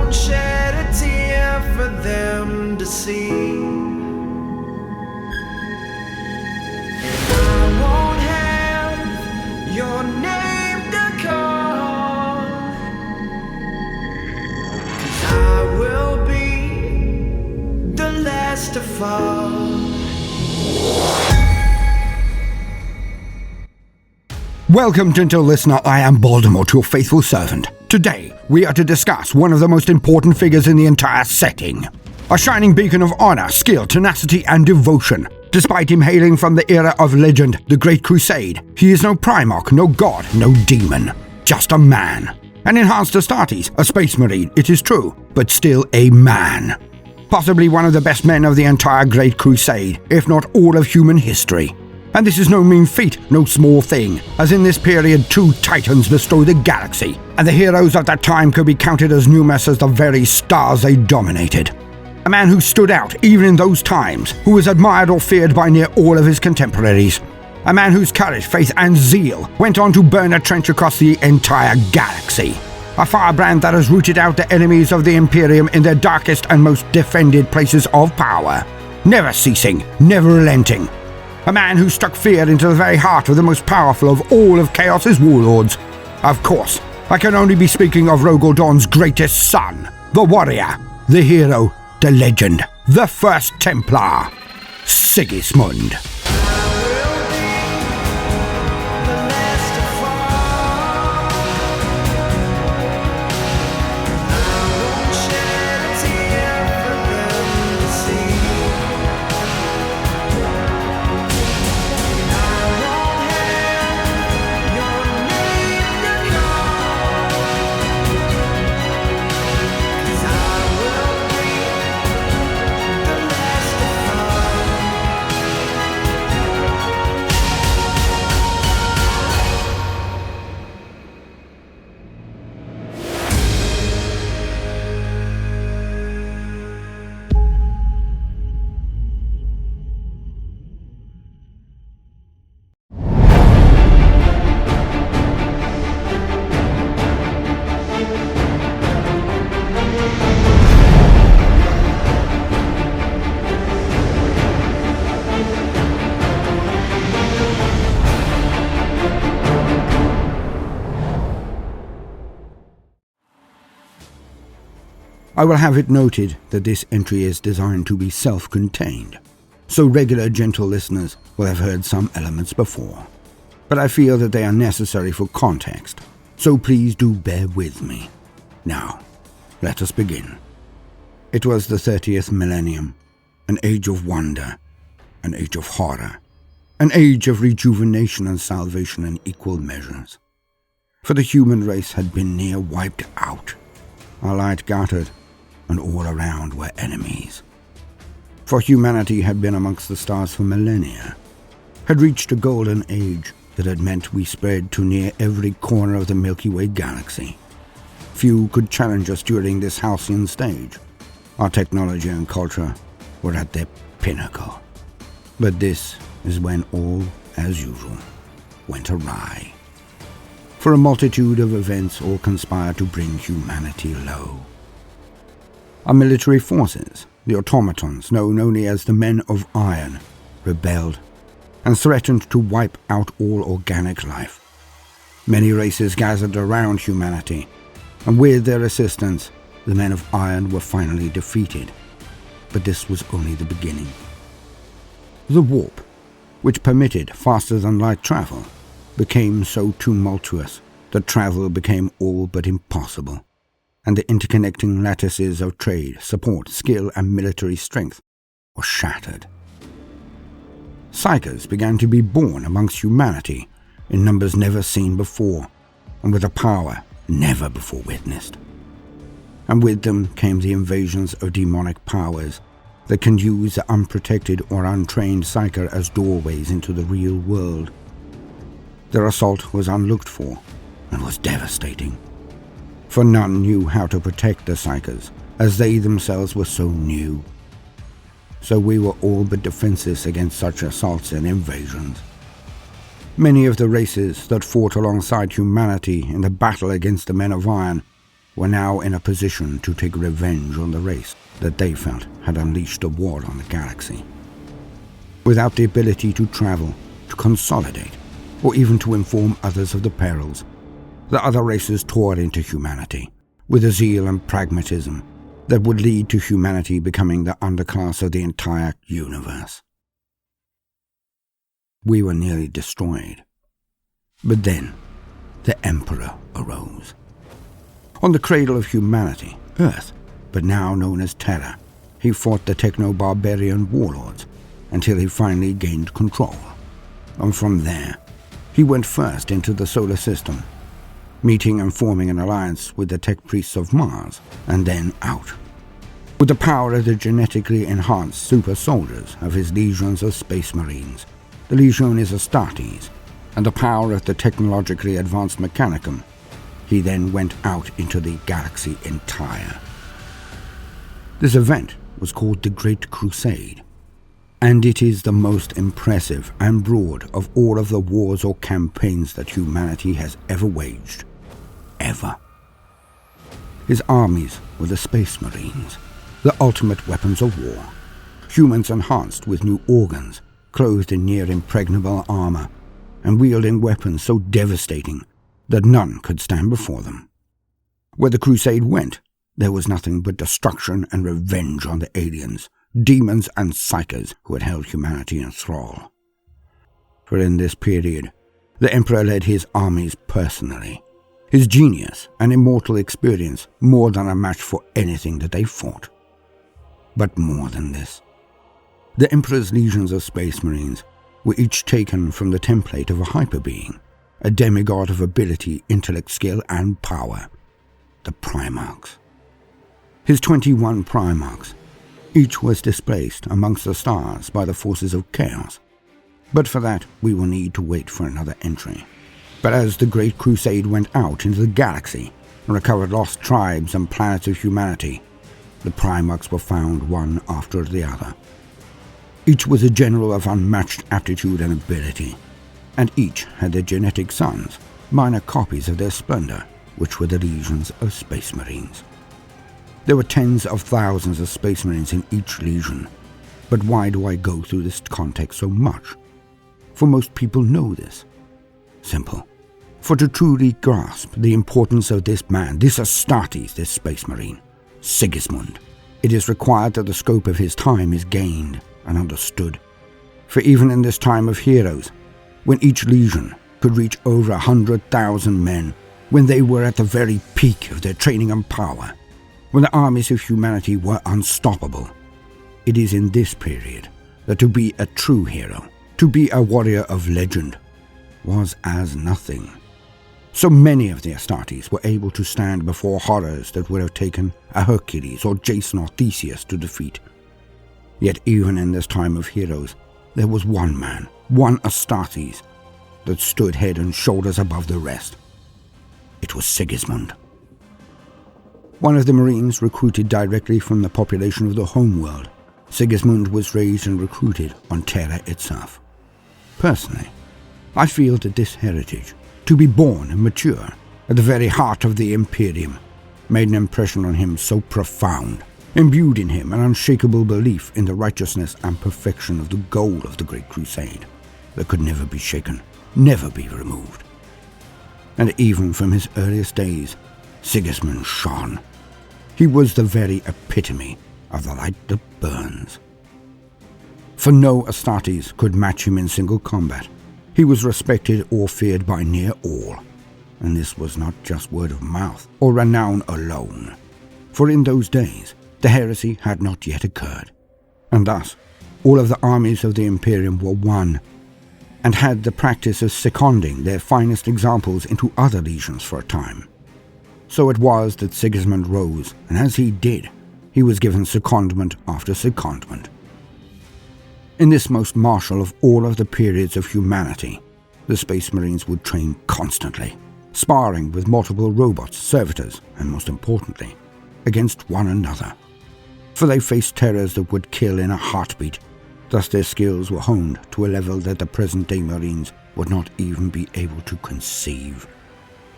won't shed a tear for them to see. I won't have your name to call, 'cause I will be the last to fall. Welcome, gentle listener. I am Baldermort, your faithful servant. Today, we are to discuss one of the most important figures in the entire setting. A shining beacon of honor, skill, tenacity, and devotion. Despite him hailing from the era of legend, the Great Crusade, he is no Primark, no god, no demon. Just a man. An enhanced Astartes, a space marine, it is true, but still a man. Possibly one of the best men of the entire Great Crusade, if not all of human history. And this is no mean feat, no small thing, as in this period 2 titans destroyed the galaxy, and the heroes of that time could be counted as numerous as the very stars they dominated. A man who stood out even in those times, who was admired or feared by near all of his contemporaries. A man whose courage, faith, and zeal went on to burn a trench across the entire galaxy. A firebrand that has rooted out the enemies of the Imperium in their darkest and most defended places of power. Never ceasing, never relenting. A man who struck fear into the very heart of the most powerful of all of Chaos's warlords. Of course, I can only be speaking of Rogol Dawn's greatest son, the warrior, the hero, the legend, the first Templar, Sigismund. I will have it noted that this entry is designed to be self-contained, so regular gentle listeners will have heard some elements before. But I feel that they are necessary for context, so please do bear with me. Now, let us begin. It was the 30th millennium, an age of wonder, an age of horror, an age of rejuvenation and salvation in equal measures. For the human race had been near wiped out, our light guttered, and all around were enemies. For humanity had been amongst the stars for millennia, had reached a golden age that had meant we spread to near every corner of the Milky Way galaxy. Few could challenge us during this halcyon stage. Our technology and culture were at their pinnacle. But this is when all, as usual, went awry. For a multitude of events all conspired to bring humanity low. Our military forces, the automatons known only as the Men of Iron, rebelled and threatened to wipe out all organic life. Many races gathered around humanity, and with their assistance, the Men of Iron were finally defeated. But this was only the beginning. The warp, which permitted faster-than-light travel, became so tumultuous that travel became all but impossible, and the interconnecting lattices of trade, support, skill, and military strength were shattered. Psykers began to be born amongst humanity in numbers never seen before, and with a power never before witnessed. And with them came the invasions of demonic powers that can use the unprotected or untrained Psyker as doorways into the real world. Their assault was unlooked for and was devastating, for none knew how to protect the Psykers, as they themselves were so new. So we were all but defenseless against such assaults and invasions. Many of the races that fought alongside humanity in the battle against the Men of Iron were now in a position to take revenge on the race that they felt had unleashed a war on the galaxy. Without the ability to travel, to consolidate, or even to inform others of the perils, the other races tore into humanity, with a zeal and pragmatism that would lead to humanity becoming the underclass of the entire universe. We were nearly destroyed. But then, the Emperor arose. On the cradle of humanity, Earth, but now known as Terra, he fought the techno-barbarian warlords until he finally gained control. And from there, he went first into the solar system, meeting and forming an alliance with the tech priests of Mars, and then out. With the power of the genetically enhanced super soldiers of his legions of Space Marines, the Legiones Astartes, and the power of the technologically advanced Mechanicum, he then went out into the galaxy entire. This event was called the Great Crusade, and it is the most impressive and broad of all of the wars or campaigns that humanity has ever waged. Ever. His armies were the Space Marines, the ultimate weapons of war, humans enhanced with new organs, clothed in near impregnable armor, and wielding weapons so devastating that none could stand before them. Where the crusade went, there was nothing but destruction and revenge on the aliens, demons and psychers who had held humanity in thrall. For in this period, the Emperor led his armies personally, his genius and immortal experience more than a match for anything that they fought. But more than this, the Emperor's legions of Space Marines were each taken from the template of a hyperbeing, a demigod of ability, intellect, skill, and power, the Primarks. His 21 Primarks, each was displaced amongst the stars by the forces of chaos, but for that we will need to wait for another entry. But as the Great Crusade went out into the galaxy and recovered lost tribes and planets of humanity, the Primarks were found one after the other. Each was a general of unmatched aptitude and ability, and each had their genetic sons, minor copies of their splendor, which were the legions of Space Marines. There were tens of thousands of Space Marines in each legion, but why do I go through this context so much? For most people know this. Simple. For to truly grasp the importance of this man, this Astartes, this Space Marine, Sigismund, it is required that the scope of his time is gained and understood. For even in this time of heroes, when each legion could reach over 100,000 men, when they were at the very peak of their training and power, when the armies of humanity were unstoppable, it is in this period that to be a true hero, to be a warrior of legend, was as nothing. So many of the Astartes were able to stand before horrors that would have taken a Hercules or Jason or Theseus to defeat. Yet even in this time of heroes, there was one man, one Astartes, that stood head and shoulders above the rest. It was Sigismund. One of the Marines recruited directly from the population of the homeworld, Sigismund was raised and recruited on Terra itself. Personally, I feel that this heritage, to be born and mature at the very heart of the Imperium, made an impression on him so profound, imbued in him an unshakable belief in the righteousness and perfection of the goal of the Great Crusade that could never be shaken, never be removed. And even from his earliest days, Sigismund shone. He was the very epitome of the light that burns. For no Astartes could match him in single combat. He was respected or feared by near all, and this was not just word of mouth or renown alone, for in those days the heresy had not yet occurred, and thus all of the armies of the Imperium were one, and had the practice of seconding their finest examples into other legions for a time. So it was that Sigismund rose, and as he did, he was given secondment after secondment. In this most martial of all of the periods of humanity, the Space Marines would train constantly, sparring with multiple robots, servitors, and most importantly, against one another. For they faced terrors that would kill in a heartbeat, thus their skills were honed to a level that the present-day Marines would not even be able to conceive.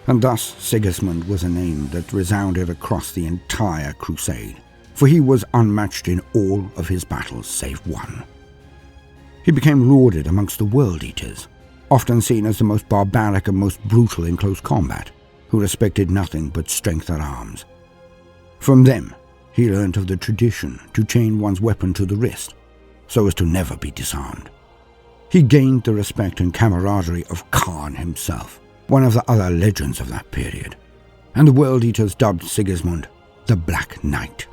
And thus Sigismund was a name that resounded across the entire crusade, for he was unmatched in all of his battles save one. He became lauded amongst the world-eaters, often seen as the most barbaric and most brutal in close combat, who respected nothing but strength at arms. From them, he learnt of the tradition to chain one's weapon to the wrist, so as to never be disarmed. He gained the respect and camaraderie of Khan himself, one of the other legends of that period, and the world-eaters dubbed Sigismund the Black Knight,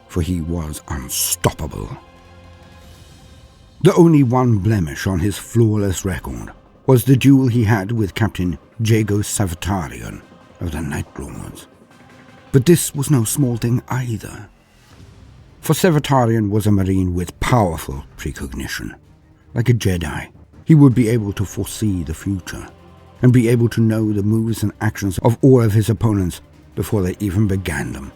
for he was unstoppable. The only one blemish on his flawless record was the duel he had with Captain Jago Savatarian of the Night Lords. But this was no small thing either, for Savatarian was a marine with powerful precognition. Like a Jedi, he would be able to foresee the future, and be able to know the moves and actions of all of his opponents before they even began them.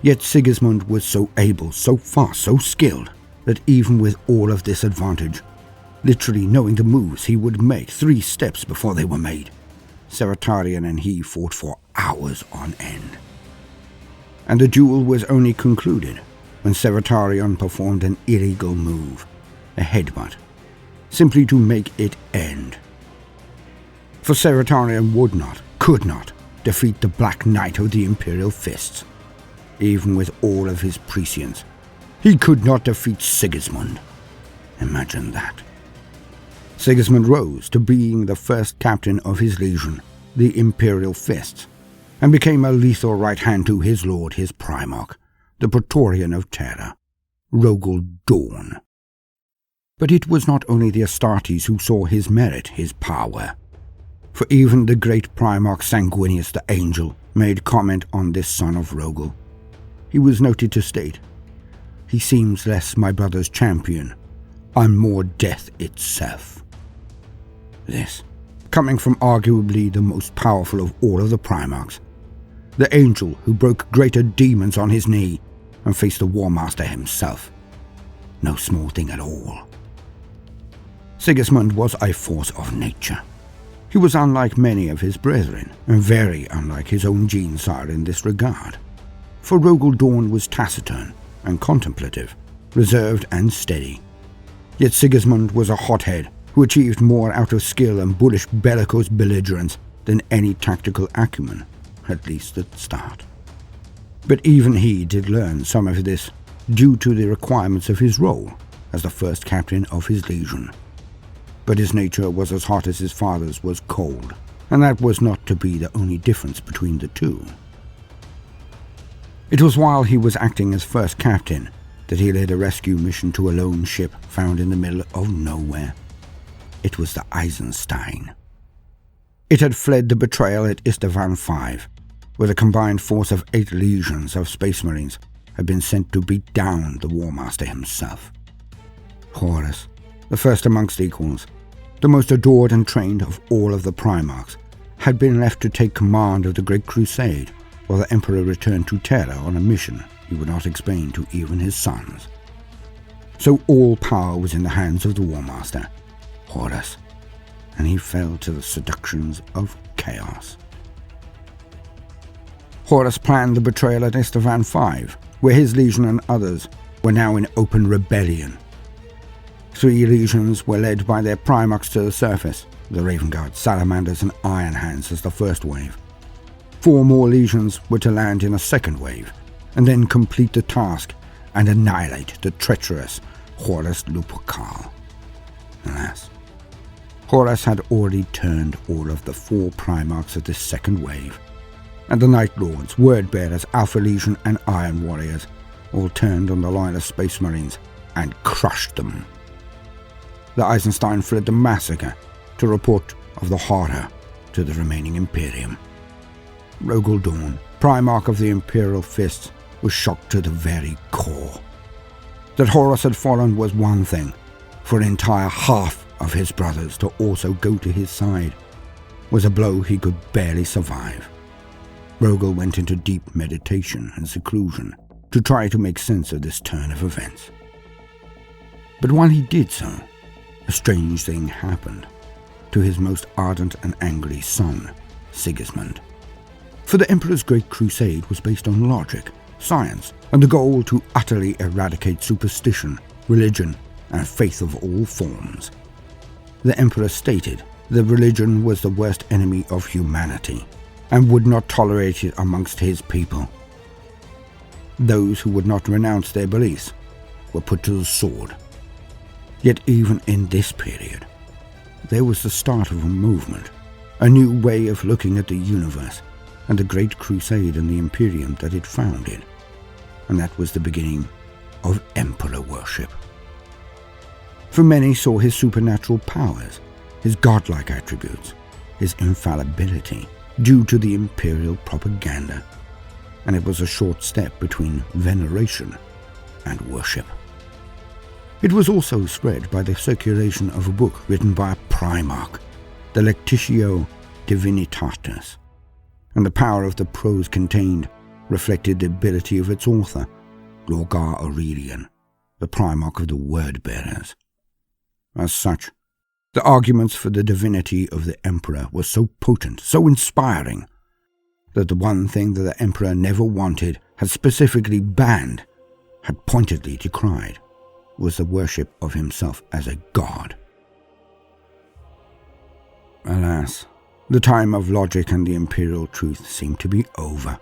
Yet Sigismund was so able, so fast, so skilled, that even with all of this advantage, literally knowing the moves he would make 3 steps before they were made, Savatarian and he fought for hours on end. And the duel was only concluded when Savatarian performed an illegal move, a headbutt, simply to make it end. For Savatarian would not, could not, defeat the Black Knight of the Imperial Fists. Even with all of his prescience, he could not defeat Sigismund. Imagine that. Sigismund rose to being the first captain of his legion, the Imperial Fists, and became a lethal right hand to his lord, his Primarch, the Praetorian of Terror, Rogel Dawn. But it was not only the Astartes who saw his merit, his power. For even the great Primarch Sanguinius the Angel made comment on this son of Rogel. He was noted to state, "He seems less my brother's champion, and more death itself." This, coming from arguably the most powerful of all of the Primarchs, the angel who broke greater demons on his knee and faced the War Master himself. No small thing at all. Sigismund was a force of nature. He was unlike many of his brethren, and very unlike his own gene-sire in this regard. For Rogel Dawn was taciturn and contemplative, reserved and steady. Yet Sigismund was a hothead who achieved more out of skill and bullish bellicose belligerence than any tactical acumen, at least at the start. But even he did learn some of this due to the requirements of his role as the first captain of his legion. But his nature was as hot as his father's was cold, and that was not to be the only difference between the two. It was while he was acting as first captain that he led a rescue mission to a lone ship found in the middle of nowhere. It was the Eisenstein. It had fled the betrayal at Istvan V, where the combined force of 8 legions of Space Marines had been sent to beat down the War Master himself. Horus, the first amongst equals, the most adored and trained of all of the Primarchs, had been left to take command of the Great Crusade while the Emperor returned to Terra on a mission he would not explain to even his sons. So all power was in the hands of the War Master, Horus, and he fell to the seductions of chaos. Horus planned the betrayal at Istvan V, where his legion and others were now in open rebellion. 3 legions were led by their Primarchs to the surface, the Raven Guard, Salamanders and Iron Hands as the first wave. 4 more legions were to land in a second wave, and then complete the task and annihilate the treacherous Horus Lupercal. Alas, Horus had already turned all of the 4 Primarchs of this second wave, and the Night Lords, Word-Bearers, Alpha Legion and Iron Warriors all turned on the line of Space Marines and crushed them. The Eisenstein fled the massacre to report of the horror to the remaining Imperium. Rogel Dawn, Primarch of the Imperial Fists, was shocked to the very core. That Horus had fallen was one thing, for an entire half of his brothers to also go to his side was a blow he could barely survive. Rogel went into deep meditation and seclusion to try to make sense of this turn of events. But while he did so, a strange thing happened to his most ardent and angry son, Sigismund. For the Emperor's Great Crusade was based on logic, science, and the goal to utterly eradicate superstition, religion, and faith of all forms. The Emperor stated that religion was the worst enemy of humanity and would not tolerate it amongst his people. Those who would not renounce their beliefs were put to the sword. Yet even in this period, there was the start of a movement, a new way of looking at the universe and the Great Crusade and the Imperium that it founded, and that was the beginning of Emperor worship. For many saw his supernatural powers, his godlike attributes, his infallibility, due to the imperial propaganda, and it was a short step between veneration and worship. It was also spread by the circulation of a book written by a Primark, the Lectitio Divinitatis, and the power of the prose contained reflected the ability of its author, Lorgar Aurelian, the Primarch of the Word-Bearers. As such, the arguments for the divinity of the Emperor were so potent, so inspiring, that the one thing that the Emperor never wanted, had specifically banned, had pointedly decried, was the worship of himself as a god. Alas, the time of logic and the imperial truth seemed to be over,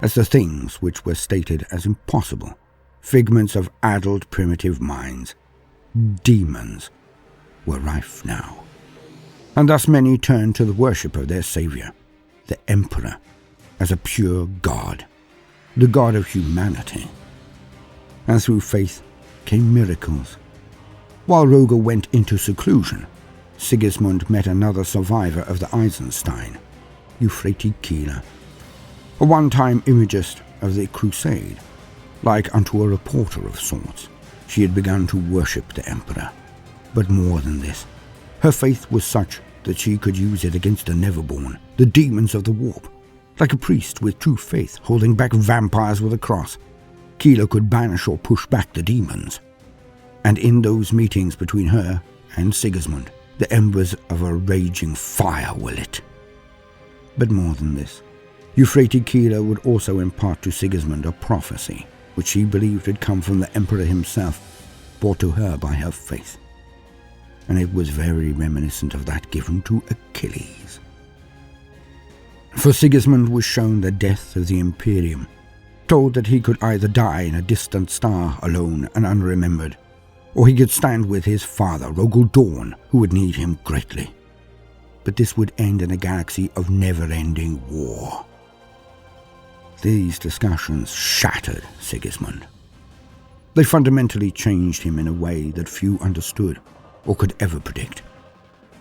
as the things which were stated as impossible, figments of addled primitive minds, demons, were rife now. And thus many turned to the worship of their savior, the Emperor, as a pure god, the god of humanity. And through faith came miracles. While Roger went into seclusion, Sigismund met another survivor of the Eisenstein, Euphrates, a one-time imagist of the Crusade. Like unto a reporter of sorts, she had begun to worship the Emperor. But more than this, her faith was such that she could use it against the Neverborn, the demons of the warp. Like a priest with true faith holding back vampires with a cross, Keela could banish or push back the demons. And in those meetings between her and Sigismund, the embers of a raging fire were lit. But more than this, Euphrates Keela would also impart to Sigismund a prophecy, which she believed had come from the Emperor himself, brought to her by her faith. And it was very reminiscent of that given to Achilles. For Sigismund was shown the death of the Imperium, told that he could either die in a distant star alone and unremembered, or he could stand with his father, Rogel Dorn, who would need him greatly. But this would end in a galaxy of never-ending war. These discussions shattered Sigismund. They fundamentally changed him in a way that few understood or could ever predict,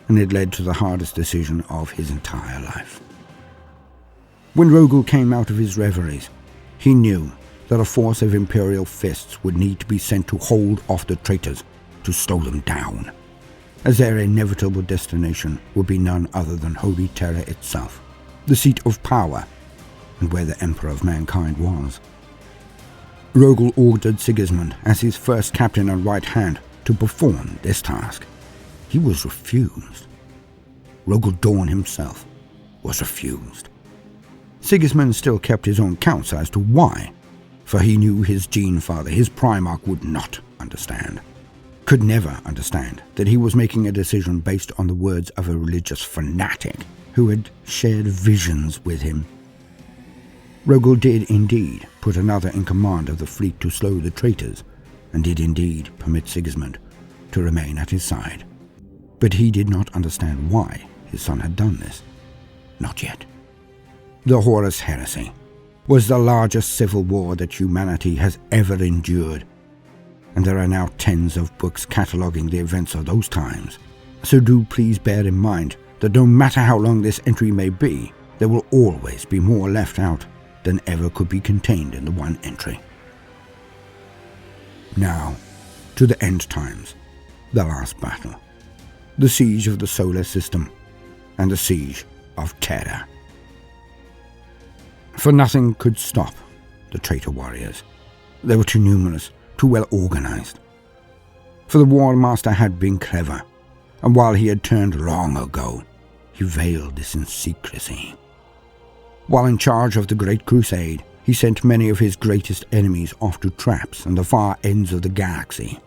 and it led to the hardest decision of his entire life. When Rogel came out of his reveries, he knew that a force of imperial fists would need to be sent to hold off the traitors, to slow them down, as their inevitable destination would be none other than Holy Terror itself, the seat of power, and where the Emperor of mankind was. Rogel ordered Sigismund, as his first captain and right hand, to perform this task. He was refused. Rogel Dorn himself was refused. Sigismund still kept his own counsel as to why, for he knew his gene-father, his Primarch, would not understand, could never understand that he was making a decision based on the words of a religious fanatic who had shared visions with him. Rogel did indeed put another in command of the fleet to slow the traitors, and did indeed permit Sigismund to remain at his side. But he did not understand why his son had done this. Not yet. The Horus Heresy was the largest civil war that humanity has ever endured, and there are now tens of books cataloguing the events of those times. So do please bear in mind that no matter how long this entry may be, there will always be more left out than ever could be contained in the one entry. Now, to the end times, the last battle, the siege of the solar system, and the siege of Terra. For nothing could stop the traitor warriors. They were too numerous, too well organized. For the War Master had been clever, and while he had turned long ago, he he veiled this in secrecy. While in charge of the Great Crusade, he sent many of his greatest enemies off to traps on the far ends of the galaxy,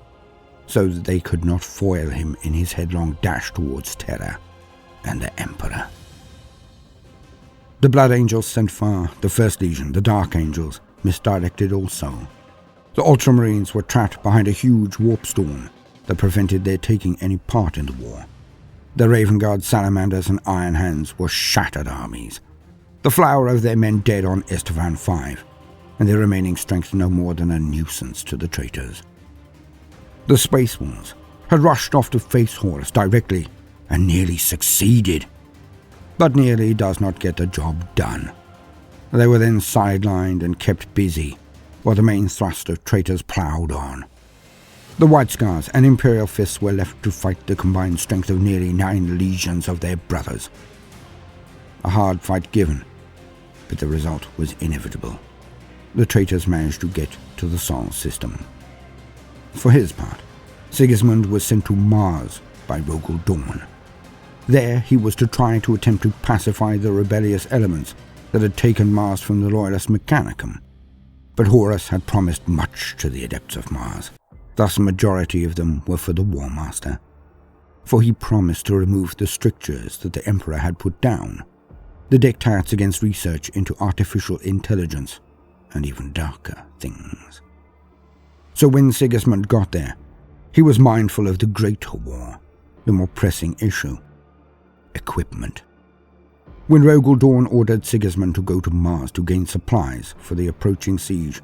so that they could not foil him in his headlong dash towards Terra and the Emperor. The Blood Angels sent far, the First Legion, the Dark Angels, misdirected also. The Ultramarines were trapped behind a huge warp storm that prevented their taking any part in the war. The Raven Guard, Salamanders, and Iron Hands were shattered armies, the flower of their men dead on Estevan V, and their remaining strength no more than a nuisance to the traitors. The Space Wolves had rushed off to face Horus directly and nearly succeeded, but nearly does not get the job done. They were then sidelined and kept busy, while the main thrust of traitors ploughed on. The White Scars and Imperial Fists were left to fight the combined strength of nearly 9 legions of their brothers. A hard fight given, but the result was inevitable. The traitors managed to get to the Sol system. For his part, Sigismund was sent to Mars by Rogel Dawn. There he was to try to attempt to pacify the rebellious elements that had taken Mars from the loyalist Mechanicum. But Horus had promised much to the adepts of Mars, thus a majority of them were for the War Master. For he promised to remove the strictures that the Emperor had put down, the diktats against research into artificial intelligence, and even darker things. So when Sigismund got there, he was mindful of the Great War, the more pressing issue: equipment. When Rogel Dawn ordered Sigismund to go to Mars to gain supplies for the approaching siege,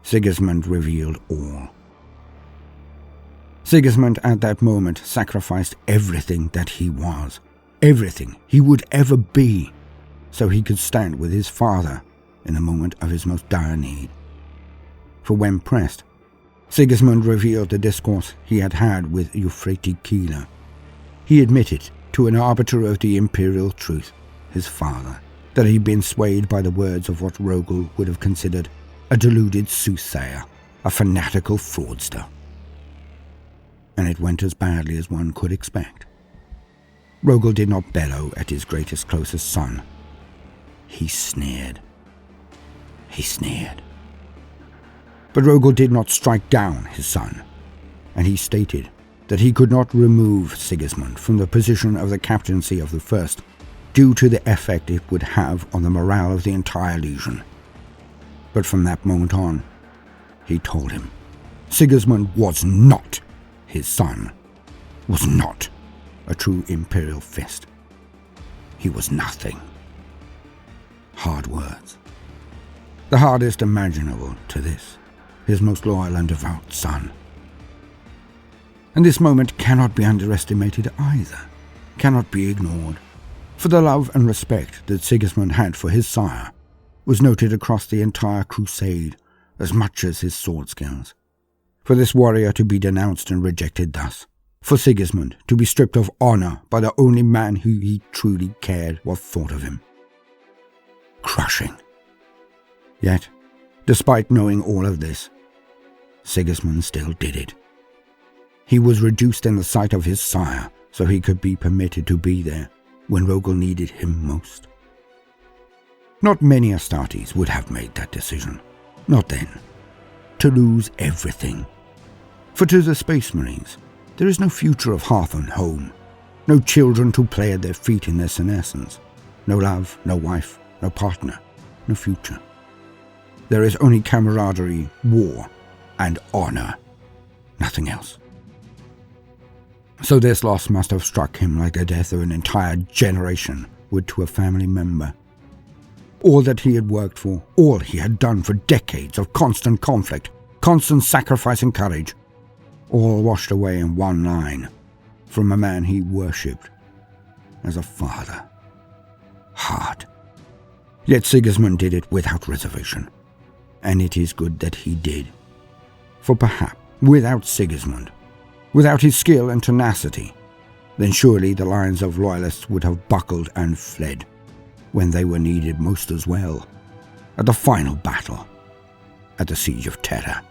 Sigismund revealed all. Sigismund at that moment sacrificed everything that he was, everything he would ever be, so he could stand with his father in the moment of his most dire need. For when pressed, Sigismund revealed the discourse he had had with Euphrates Keeler. He admitted to an arbiter of the imperial truth, his father, that he'd been swayed by the words of what Rogel would have considered a deluded soothsayer, a fanatical fraudster. And it went as badly as one could expect. Rogel did not bellow at his greatest, closest son. He sneered. He sneered. But Rogel did not strike down his son, and he stated that he could not remove Sigismund from the position of the captaincy of the First due to the effect it would have on the morale of the entire legion. But from that moment on, he told him, Sigismund was not his son, was not a true imperial fist. He was nothing. Hard words. The hardest imaginable to this, his most loyal and devout son. And this moment cannot be underestimated either, cannot be ignored, for the love and respect that Sigismund had for his sire was noted across the entire crusade as much as his sword skills. For this warrior to be denounced and rejected thus, for Sigismund to be stripped of honor by the only man who he truly cared what thought of him. Crushing. Yet, despite knowing all of this, Sigismund still did it. He was reduced in the sight of his sire so he could be permitted to be there when Rogel needed him most. Not many Astartes would have made that decision. Not then. To lose everything. For to the Space Marines, there is no future of hearth and home, no children to play at their feet in their senescence, no love, no wife, no partner, no future. There is only camaraderie, war, and honor, nothing else. So this loss must have struck him like the death of an entire generation would to a family member. All that he had worked for, all he had done for decades of constant conflict, constant sacrifice and courage, all washed away in one line from a man he worshipped as a father. Hard. Yet Sigismund did it without reservation, and it is good that he did. For perhaps without Sigismund, without his skill and tenacity, then surely the lines of loyalists would have buckled and fled when they were needed most as well, at the final battle, at the Siege of Terra.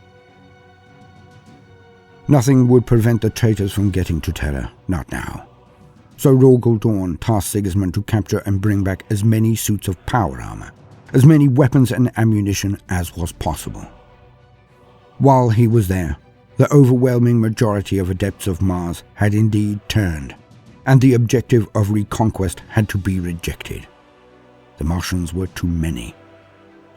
Nothing would prevent the traitors from getting to Terra, not now. So Rogal Dorn tasked Sigismund to capture and bring back as many suits of power armor, as many weapons and ammunition as was possible. While he was there, the overwhelming majority of adepts of Mars had indeed turned, and the objective of reconquest had to be rejected. The Martians were too many.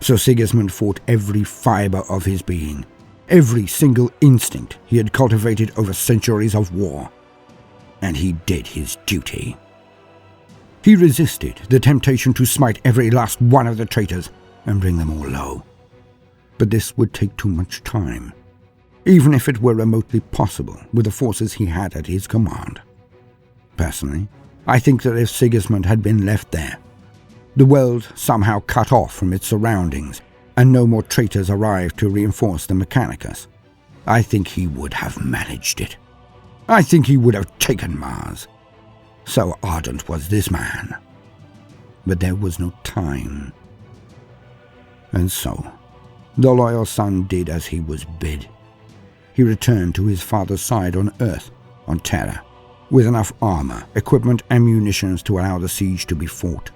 So Sigismund fought every fiber of his being, every single instinct he had cultivated over centuries of war. And he did his duty. He resisted the temptation to smite every last one of the traitors and bring them all low. But this would take too much time, even if it were remotely possible with the forces he had at his command. Personally, I think that if Sigismund had been left there, the world somehow cut off from its surroundings, and no more traitors arrived to reinforce the Mechanicus, I think he would have managed it. I think he would have taken Mars. So ardent was this man. But there was no time. And so, the loyal son did as he was bid. He returned to his father's side on Earth, on Terra, with enough armor, equipment, and munitions to allow the siege to be fought.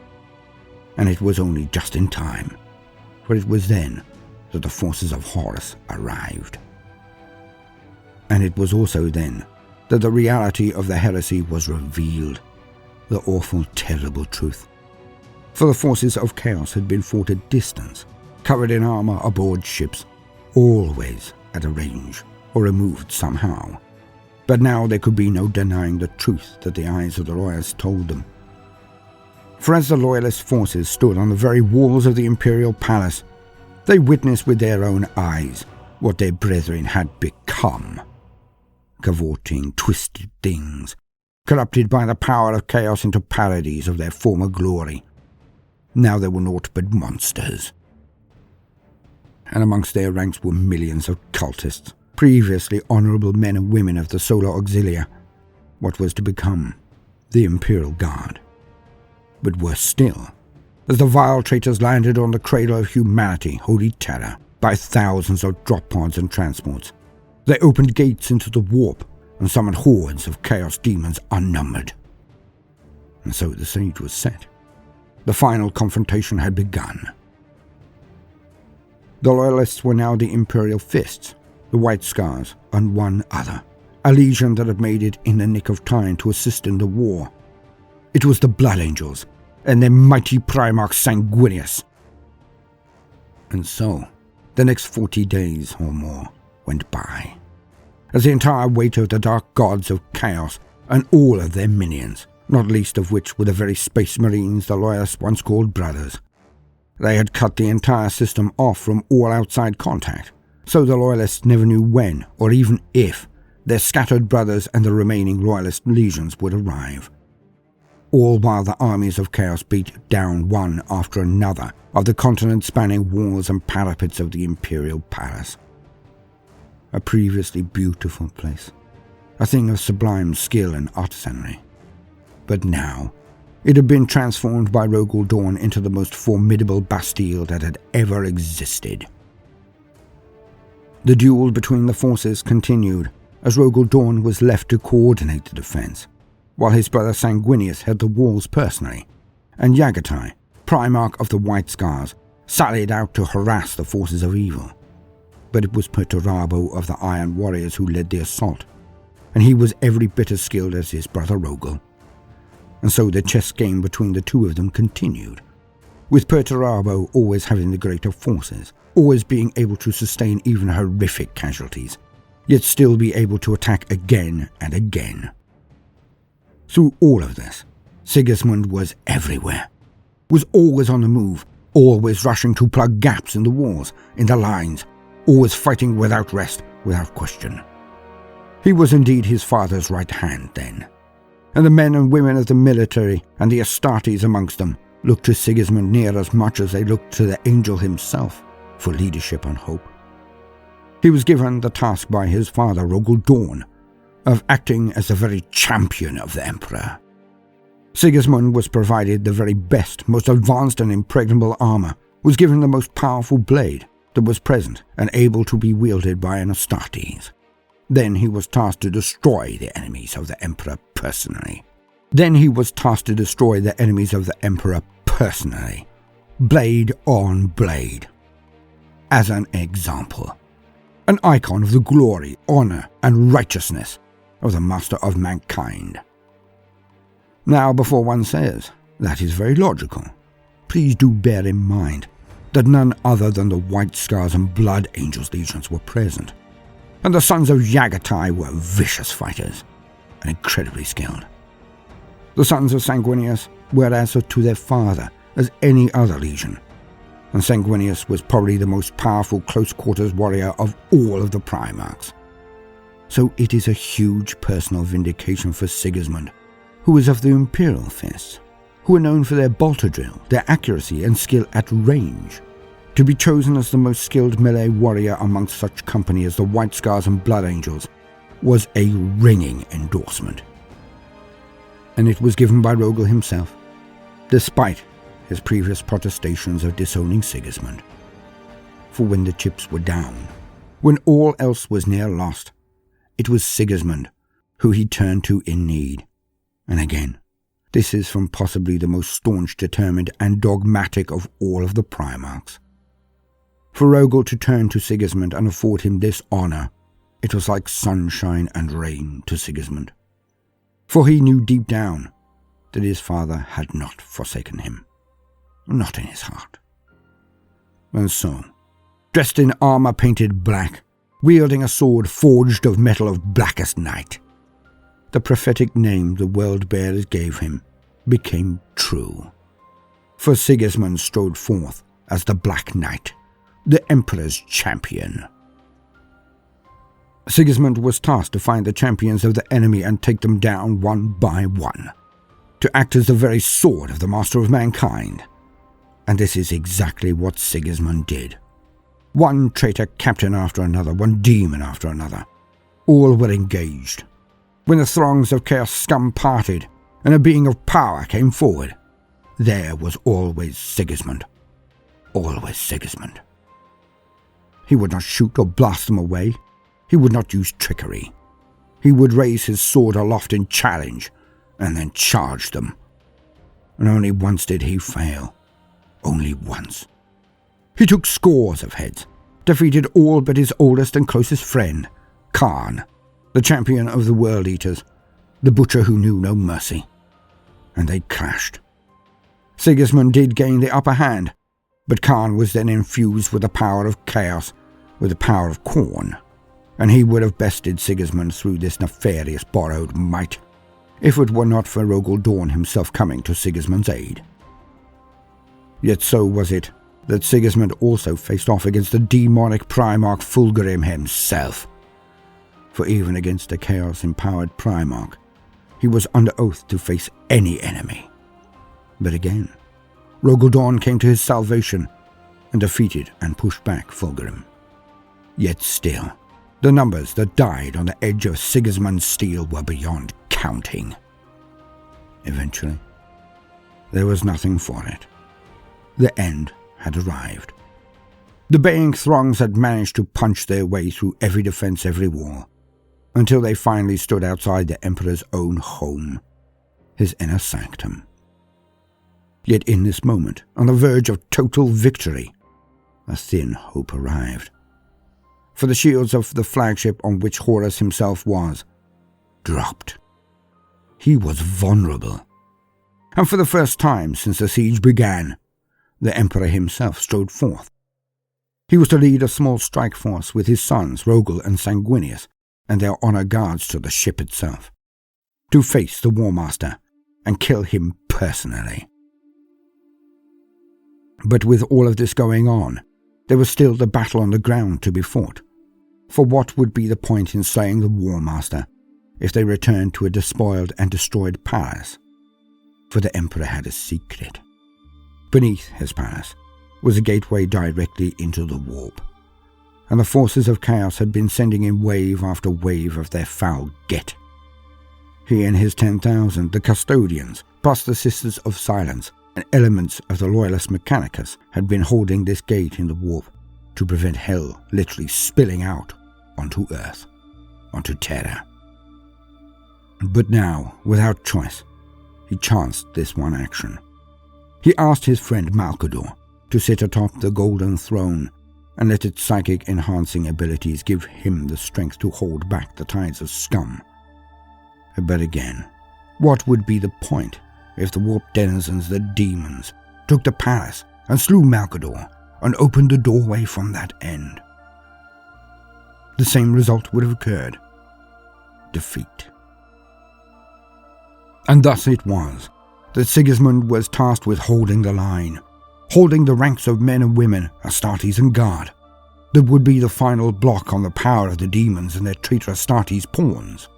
And it was only just in time, for it was then that the forces of Horus arrived. And it was also then that the reality of the heresy was revealed, the awful, terrible truth. For the forces of chaos had been fought at distance, covered in armor aboard ships, always at a range, or removed somehow. But now there could be no denying the truth that the eyes of the Loyalists told them. For as the Loyalist forces stood on the very walls of the Imperial Palace, they witnessed with their own eyes what their brethren had become. Cavorting, twisted things, corrupted by the power of chaos into parodies of their former glory. Now they were naught but monsters. And amongst their ranks were millions of cultists, previously honourable men and women of the Solar Auxilia, what was to become the Imperial Guard. But worse still, as the vile traitors landed on the cradle of humanity, Holy Terra, by thousands of drop pods and transports, they opened gates into the warp and summoned hordes of chaos demons unnumbered. And so the siege was set. The final confrontation had begun. The Loyalists were now the Imperial Fists, the White Scars, and one other, a legion that had made it in the nick of time to assist in the war. It was the Blood Angels and their mighty Primarch Sanguinius. And so, the next 40 days or more went by, as the entire weight of the Dark Gods of Chaos and all of their minions, not least of which were the very Space Marines the Loyalists once called brothers. They had cut the entire system off from all outside contact, so the Loyalists never knew when, or even if, their scattered brothers and the remaining Loyalist legions would arrive. All while the armies of chaos beat down one after another of the continent-spanning walls and parapets of the Imperial Palace. A previously beautiful place, a thing of sublime skill and artisanry. But now, it had been transformed by Rogal Dorn into the most formidable bastille that had ever existed. The duel between the forces continued, as Rogal Dorn was left to coordinate the defense, while his brother Sanguinius held the walls personally, and Yagatai, Primarch of the White Scars, sallied out to harass the forces of evil. But it was Perturabo of the Iron Warriors who led the assault, and he was every bit as skilled as his brother Rogal. And so the chess game between the two of them continued, with Perturabo always having the greater forces, always being able to sustain even horrific casualties, yet still be able to attack again and again. Through all of this, Sigismund was everywhere, was always on the move, always rushing to plug gaps in the walls, in the lines, always fighting without rest, without question. He was indeed his father's right hand then, and the men and women of the military and the Astartes amongst them looked to Sigismund near as much as they looked to the angel himself for leadership and hope. He was given the task by his father, Rogal Dorn, of acting as the very champion of the Emperor. Sigismund was provided the very best, most advanced and impregnable armor, was given the most powerful blade that was present and able to be wielded by an Astartes. Then he was tasked to destroy the enemies of the Emperor personally, Then he was tasked to destroy the enemies of the Emperor personally, blade on blade. As an example, an icon of the glory, honor, and righteousness of the master of mankind. Now, before one says, that is very logical, please do bear in mind that none other than the White Scars and Blood Angels legions were present, and the sons of Yagatai were vicious fighters and incredibly skilled. The sons of Sanguinius were as to their father as any other legion, and Sanguinius was probably the most powerful close-quarters warrior of all of the Primarks. So it is a huge personal vindication for Sigismund, who was of the Imperial Fists, who were known for their bolter drill, their accuracy and skill at range, to be chosen as the most skilled melee warrior amongst such company as the White Scars and Blood Angels was a ringing endorsement. And it was given by Rogel himself, despite his previous protestations of disowning Sigismund. For when the chips were down, when all else was near lost, it was Sigismund who he turned to in need. And again, this is from possibly the most staunch, determined, and dogmatic of all of the Primarks. For Rogel to turn to Sigismund and afford him this honor, it was like sunshine and rain to Sigismund. For he knew deep down that his father had not forsaken him, not in his heart. And so, dressed in armor painted black, wielding a sword forged of metal of blackest night, the prophetic name the world bearers gave him became true. For Sigismund strode forth as the Black Knight, the Emperor's champion. Sigismund was tasked to find the champions of the enemy and take them down one by one, to act as the very sword of the master of mankind. And this is exactly what Sigismund did. One traitor captain after another, one demon after another, all were engaged. When the throngs of chaos scum parted and a being of power came forward, there was always Sigismund. Always Sigismund. He would not shoot or blast them away. He would not use trickery. He would raise his sword aloft in challenge and then charge them. And only once did he fail. Only once. He took scores of heads, defeated all but his oldest and closest friend, Khan, the champion of the World Eaters, the butcher who knew no mercy. And they clashed. Sigismund did gain the upper hand, but Khan was then infused with the power of chaos, with the power of Khorne, and he would have bested Sigismund through this nefarious borrowed might, if it were not for Rogel Dorn himself coming to Sigismund's aid. Yet so was it that Sigismund also faced off against the demonic Primarch Fulgrim himself. For even against a chaos-empowered Primarch, he was under oath to face any enemy. But again, Rogel Dorn came to his salvation and defeated and pushed back Fulgrim. Yet still, the numbers that died on the edge of Sigismund's steel were beyond counting. Eventually, there was nothing for it. The end had arrived. The baying throngs had managed to punch their way through every defense, every wall, until they finally stood outside the Emperor's own home, his inner sanctum. Yet in this moment, on the verge of total victory, a thin hope arrived. For the shields of the flagship on which Horus himself was, dropped. He was vulnerable. And for the first time since the siege began, the Emperor himself strode forth. He was to lead a small strike force with his sons Rogel and Sanguinius and their honor guards to the ship itself, to face the War Master and kill him personally. But with all of this going on, there was still the battle on the ground to be fought. For what would be the point in slaying the War Master if they returned to a despoiled and destroyed palace? For the Emperor had a secret. Beneath his palace was a gateway directly into the warp, and the forces of chaos had been sending in wave after wave of their foul get. He and his 10,000, the custodians, plus the Sisters of Silence and elements of the Loyalist Mechanicus, had been holding this gate in the warp to prevent hell literally spilling out onto Earth, onto Terra. But now, without choice, he chanced this one action. He asked his friend Malcador to sit atop the golden throne and let its psychic enhancing abilities give him the strength to hold back the tides of scum. But again, what would be the point if the warped denizens, the demons, took the palace and slew Malcador and opened the doorway from that end? The same result would have occurred: defeat. And thus it was that Sigismund was tasked with holding the line, holding the ranks of men and women, Astartes and Guard, that would be the final block on the power of the demons and their traitor Astartes pawns.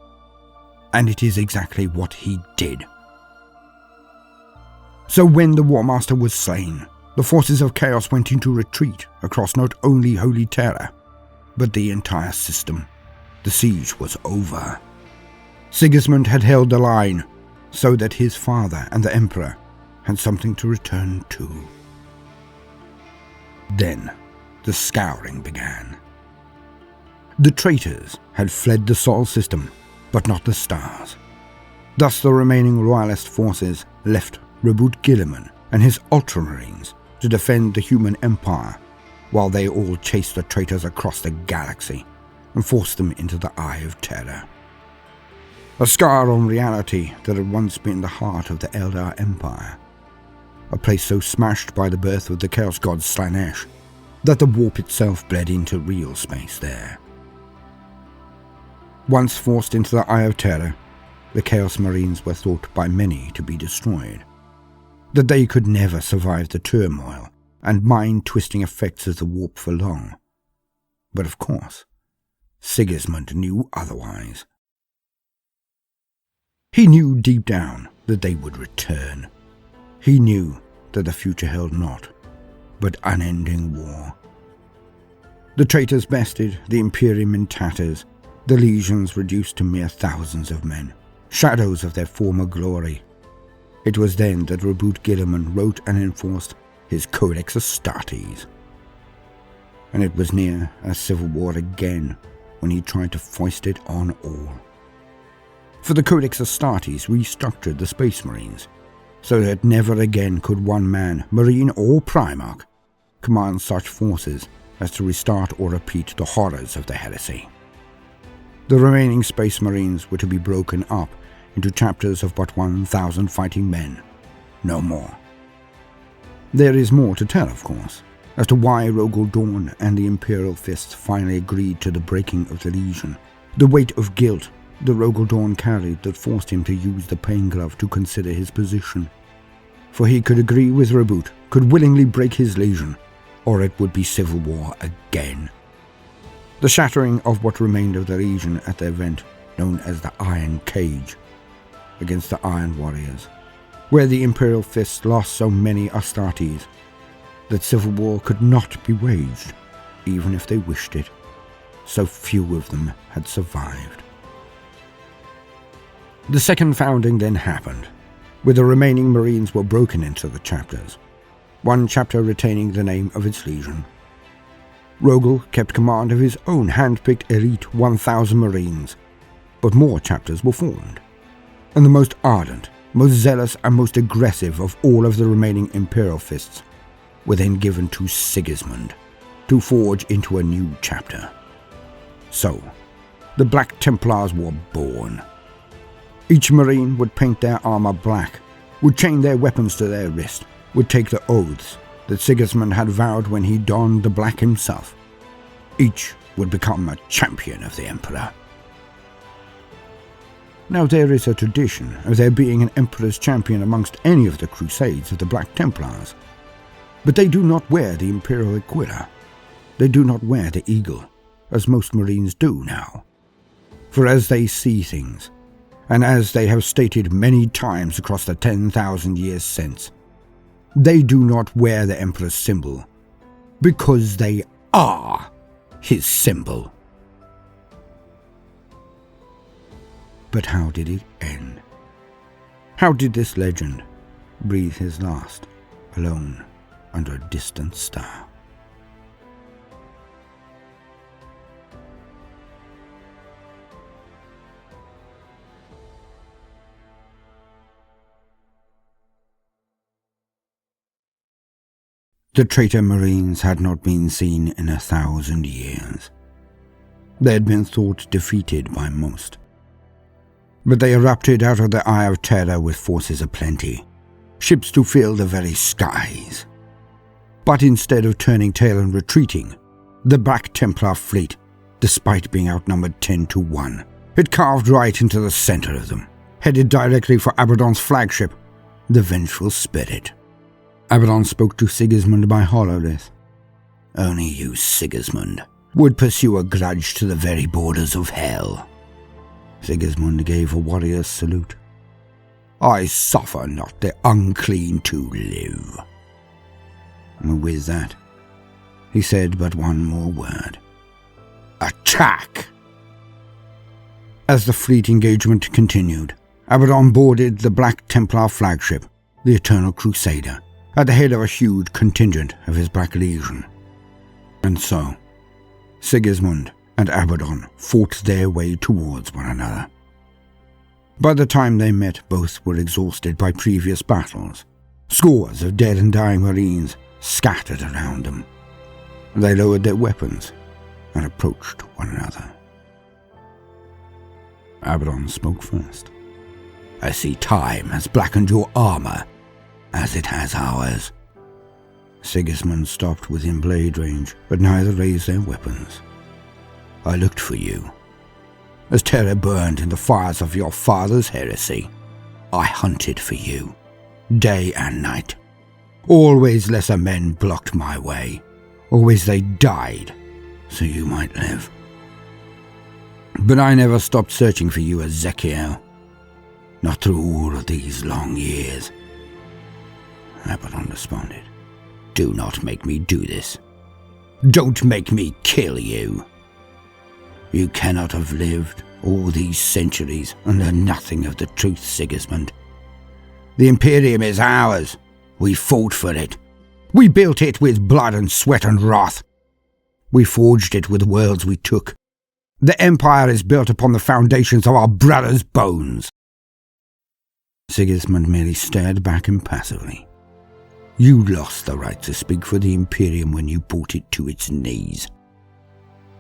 And it is exactly what he did. So when the War Master was slain, the forces of chaos went into retreat across not only Holy Terra, but the entire system. The siege was over. Sigismund had held the line, so that his father and the Emperor had something to return to. Then the scouring began. The traitors had fled the Sol system, but not the stars. Thus the remaining royalist forces left Reboot Guilliman and his Ultramarines to defend the human empire, while they all chased the traitors across the galaxy and forced them into the Eye of Terror. A scar on reality that had once been the heart of the Eldar Empire. A place so smashed by the birth of the Chaos God Slanesh that the warp itself bled into real space there. Once forced into the Eye of Terror, the Chaos Marines were thought by many to be destroyed, that they could never survive the turmoil and mind-twisting effects of the warp for long. But of course, Sigismund knew otherwise. He knew deep down that they would return. He knew that the future held naught but unending war. The traitors bested, the Imperium in tatters, the legions reduced to mere thousands of men, shadows of their former glory. It was then that Reboot Guilliman wrote and enforced his Codex Astartes. And it was near a civil war again when he tried to foist it on all. For the Codex Astartes restructured the Space Marines, so that never again could one man, Marine or Primark, command such forces as to restart or repeat the horrors of the heresy. The remaining Space Marines were to be broken up into chapters of but 1,000 fighting men, no more. There is more to tell, of course, as to why Rogel Dawn and the Imperial Fists finally agreed to the breaking of the Legion, the weight of guilt the Rogel Dawn carried that forced him to use the Pain Glove to consider his position. For he could agree with Reboot, could willingly break his Legion, or it would be civil war again. The shattering of what remained of the Legion at the event known as the Iron Cage, against the Iron Warriors, where the Imperial Fists lost so many Astartes that civil war could not be waged, even if they wished it. So few of them had survived. The second founding then happened, where the remaining Marines were broken into the chapters, one chapter retaining the name of its legion. Rogel kept command of his own hand-picked elite 1,000 Marines, but more chapters were formed, and the most ardent, most zealous and most aggressive of all of the remaining Imperial Fists were then given to Sigismund to forge into a new chapter. So, the Black Templars were born. Each Marine would paint their armor black, would chain their weapons to their wrist, would take the oaths that Sigismund had vowed when he donned the black himself. Each would become a champion of the Emperor. Now there is a tradition of there being an Emperor's champion amongst any of the Crusades of the Black Templars, but they do not wear the Imperial Aquila. They do not wear the eagle, as most Marines do now. For as they see things, and as they have stated many times across the 10,000 years since, they do not wear the Emperor's symbol, because they are his symbol. But how did it end? How did this legend breathe his last, alone under a distant star? The Traitor Marines had not been seen in 1,000 years. They had been thought defeated by most. But they erupted out of the Eye of Terror with forces aplenty, ships to fill the very skies. But instead of turning tail and retreating, the Black Templar fleet, despite being outnumbered 10-1, had carved right into the center of them, headed directly for Abaddon's flagship, the Vengeful Spirit. Abaddon spoke to Sigismund by hololith. Only you, Sigismund, would pursue a grudge to the very borders of hell. Sigismund gave a warrior's salute. I suffer not the unclean to live. And with that, he said but one more word. Attack! As the fleet engagement continued, Abaddon boarded the Black Templar flagship, the Eternal Crusader, at the head of a huge contingent of his Black Legion. And so, Sigismund and Abaddon fought their way towards one another. By the time they met, both were exhausted by previous battles. Scores of dead and dying Marines scattered around them. They lowered their weapons and approached one another. Abaddon spoke first. I see time has blackened your armor, as it has ours. Sigismund stopped within blade range, but neither raised their weapons. I looked for you. As terror burned in the fires of your father's heresy, I hunted for you, day and night. Always lesser men blocked my way. Always they died, so you might live. But I never stopped searching for you, Ezekiel. Not through all of these long years. Abaddon responded. Do not make me do this. Don't make me kill you. You cannot have lived all these centuries and learned nothing of the truth, Sigismund. The Imperium is ours. We fought for it. We built it with blood and sweat and wrath. We forged it with worlds we took. The Empire is built upon the foundations of our brothers' bones. Sigismund merely stared back impassively. You lost the right to speak for the Imperium when you brought it to its knees.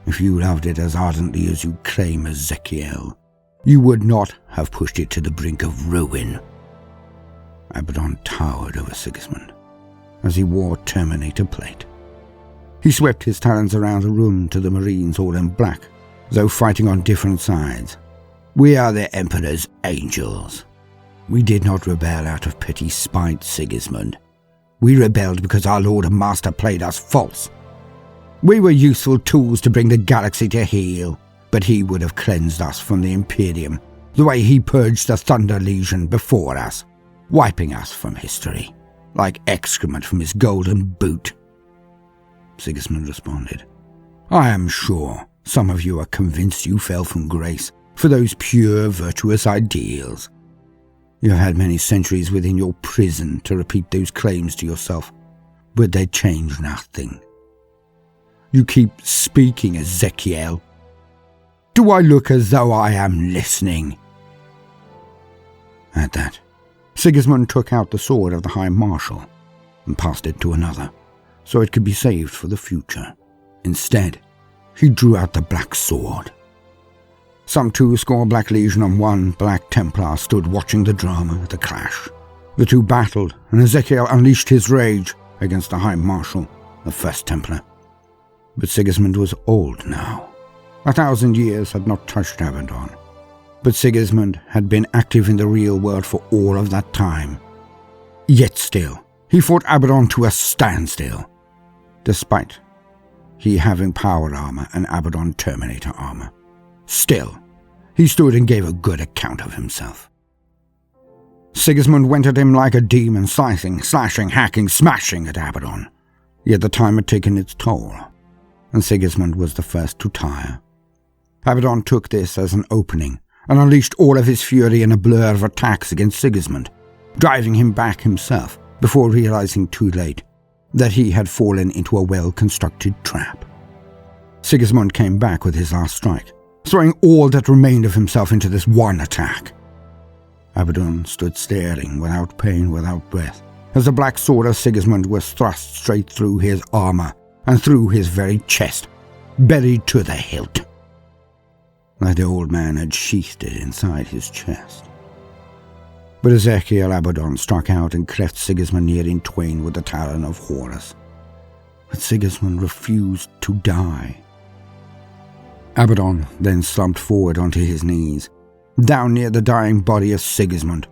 If you loved it as ardently as you claim, Ezekiel, you would not have pushed it to the brink of ruin. Abaddon towered over Sigismund as he wore Terminator plate. He swept his talons around the room to the Marines all in black, though fighting on different sides. We are the Emperor's angels. We did not rebel out of petty spite, Sigismund. We rebelled because our Lord and Master played us false. We were useful tools to bring the galaxy to heel, but he would have cleansed us from the Imperium the way he purged the Thunder Legion before us, wiping us from history, like excrement from his golden boot. Sigismund responded. I am sure some of you are convinced you fell from grace for those pure, virtuous ideals. You have had many centuries within your prison to repeat those claims to yourself, but they change nothing. You keep speaking, Ezekiel. Do I look as though I am listening? At that, Sigismund took out the sword of the High Marshal and passed it to another, so it could be saved for the future. Instead, he drew out the Black Sword. Some 2 Black Legion and 1 Black Templar stood watching the drama, the clash. The two battled, and Ezekiel unleashed his rage against the High Marshal, the First Templar. But Sigismund was old now. 1,000 years had not touched Abaddon. But Sigismund had been active in the real world for all of that time. Yet still, he fought Abaddon to a standstill, despite he having power armor and Abaddon Terminator armor. Still, he stood and gave a good account of himself. Sigismund went at him like a demon, slicing, slashing, hacking, smashing at Abaddon. Yet the time had taken its toll, and Sigismund was the first to tire. Abaddon took this as an opening and unleashed all of his fury in a blur of attacks against Sigismund, driving him back himself before realizing too late that he had fallen into a well-constructed trap. Sigismund came back with his last strike, throwing all that remained of himself into this one attack. Abaddon stood staring, without pain, without breath, as the black sword of Sigismund was thrust straight through his armor and through his very chest, buried to the hilt, like the old man had sheathed it inside his chest. But Ezekiel Abaddon struck out and cleft Sigismund near in twain with the talon of Horus. But Sigismund refused to die. Abaddon then slumped forward onto his knees, down near the dying body of Sigismund,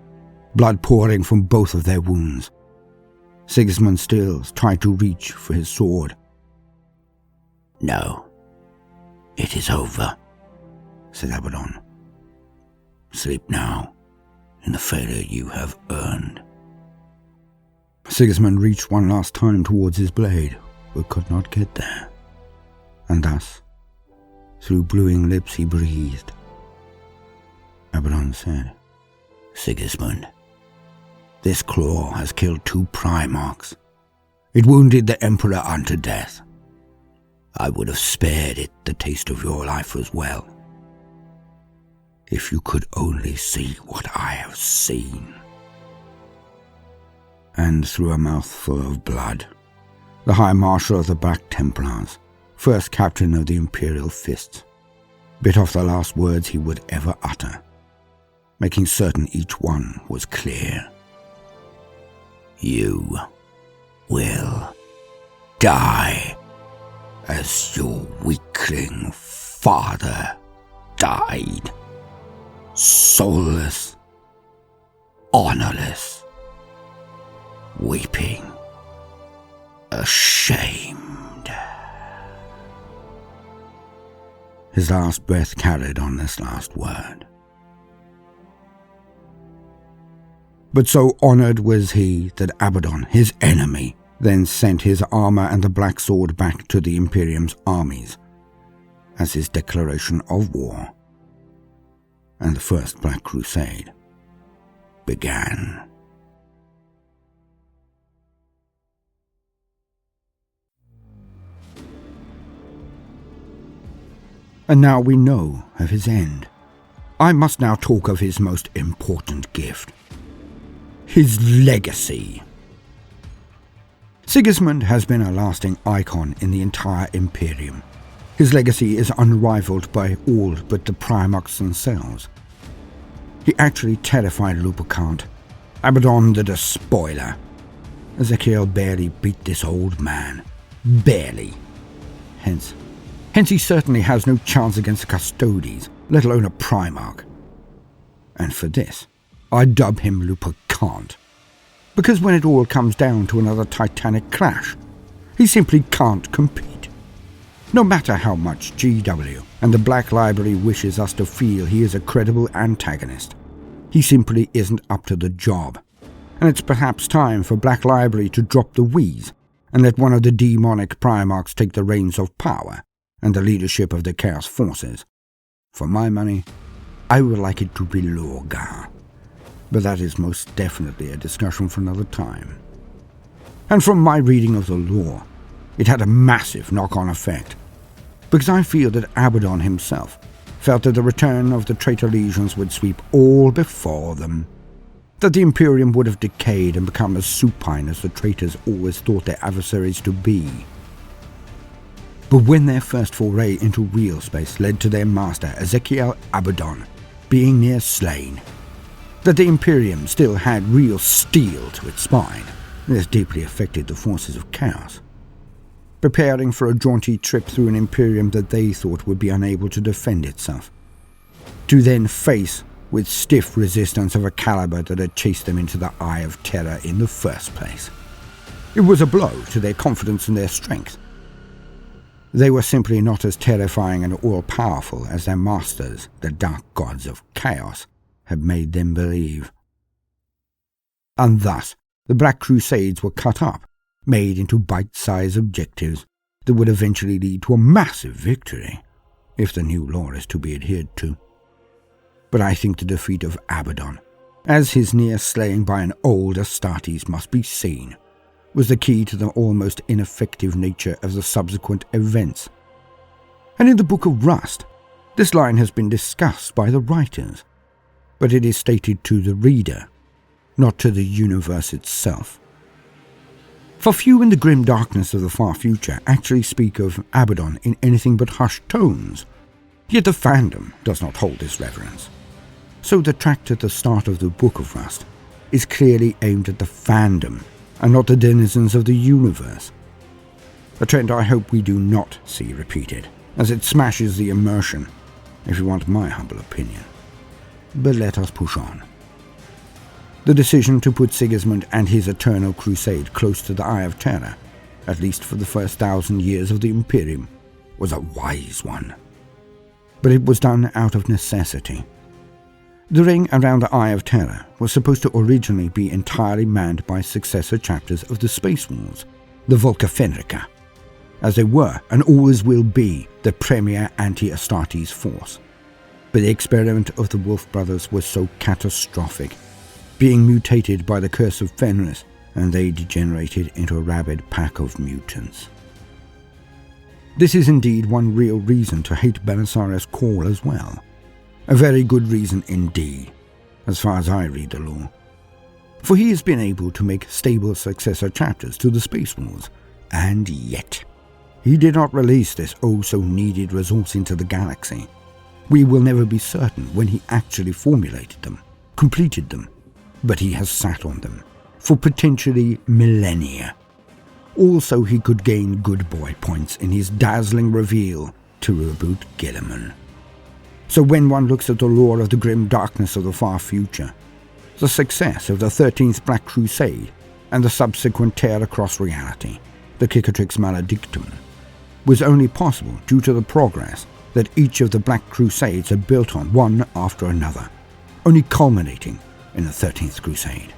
blood pouring from both of their wounds. Sigismund still tried to reach for his sword. "No, it is over," said Abaddon. "Sleep now in the failure you have earned." Sigismund reached one last time towards his blade, but could not get there. And thus, through bluing lips he breathed. Abaddon said, "Sigismund, this claw has killed 2 Primarks. It wounded the Emperor unto death. I would have spared it the taste of your life as well. If you could only see what I have seen." And through a mouthful of blood, the High Marshal of the Black Templars, first captain of the Imperial Fists, bit off the last words he would ever utter, making certain each one was clear. "You will die as your weakling father died, soulless, honorless, weeping, ashamed." His last breath carried on this last word. But so honored was he that Abaddon, his enemy, then sent his armor and the black sword back to the Imperium's armies as his declaration of war. And the First Black Crusade began. And now we know of his end. I must now talk of his most important gift. His legacy. Sigismund has been a lasting icon in the entire Imperium. His legacy is unrivaled by all but the Primarks themselves. He actually terrified Lupercant, Abaddon the Despoiler. Ezekiel barely beat this old man. Barely. Hence he certainly has no chance against the Custodes, let alone a Primarch. And for this, I dub him Lupercant, because when it all comes down to another titanic clash, he simply can't compete. No matter how much GW and the Black Library wishes us to feel he is a credible antagonist, he simply isn't up to the job, and it's perhaps time for Black Library to drop the wheeze and let one of the demonic Primarchs take the reins of power and the leadership of the Chaos Forces. For my money, I would like it to be Lorgar, but that is most definitely a discussion for another time. And from my reading of the lore, it had a massive knock-on effect, because I feel that Abaddon himself felt that the return of the traitor legions would sweep all before them, that the Imperium would have decayed and become as supine as the traitors always thought their adversaries to be. But when their first foray into real space led to their master, Ezekiel Abaddon, being near slain, that the Imperium still had real steel to its spine, this deeply affected the forces of chaos, preparing for a jaunty trip through an Imperium that they thought would be unable to defend itself, to then face with stiff resistance of a caliber that had chased them into the Eye of Terror in the first place. It was a blow to their confidence and their strength. They were simply not as terrifying and all-powerful as their masters, the dark gods of chaos, had made them believe. And thus, the Black Crusades were cut up, made into bite-sized objectives that would eventually lead to a massive victory, if the new law is to be adhered to. But I think the defeat of Abaddon, as his near slaying by an old Astartes must be seen, was the key to the almost ineffective nature of the subsequent events. And in the Book of Rust, this line has been discussed by the writers, but it is stated to the reader, not to the universe itself. For few in the grim darkness of the far future actually speak of Abaddon in anything but hushed tones, yet the fandom does not hold this reverence. So the tract at the start of the Book of Rust is clearly aimed at the fandom and not the denizens of the universe. A trend I hope we do not see repeated, as it smashes the immersion, if you want my humble opinion. But let us push on. The decision to put Sigismund and his eternal crusade close to the Eye of Terror, at least for the first 1,000 years of the Imperium, was a wise one. But it was done out of necessity. The ring around the Eye of Terror was supposed to originally be entirely manned by successor chapters of the Space Wars, the Volca Fenrica, as they were and always will be the premier anti-Astartes force. But the experiment of the Wolf Brothers was so catastrophic, being mutated by the curse of Fenris, and they degenerated into a rabid pack of mutants. This is indeed one real reason to hate Belisarius' call as well. A very good reason indeed, as far as I read the lore. For he has been able to make stable successor chapters to the Space Wars, and yet he did not release this oh-so-needed resource into the galaxy. We will never be certain when he actually formulated them, completed them, but he has sat on them for potentially millennia. Also, he could gain good boy points in his dazzling reveal to reboot Guilliman. So when one looks at the lore of the grim darkness of the far future, the success of the 13th Black Crusade and the subsequent tear across reality, the Cicatrix Maledictum, was only possible due to the progress that each of the Black Crusades had built on one after another, only culminating in the 13th Crusade.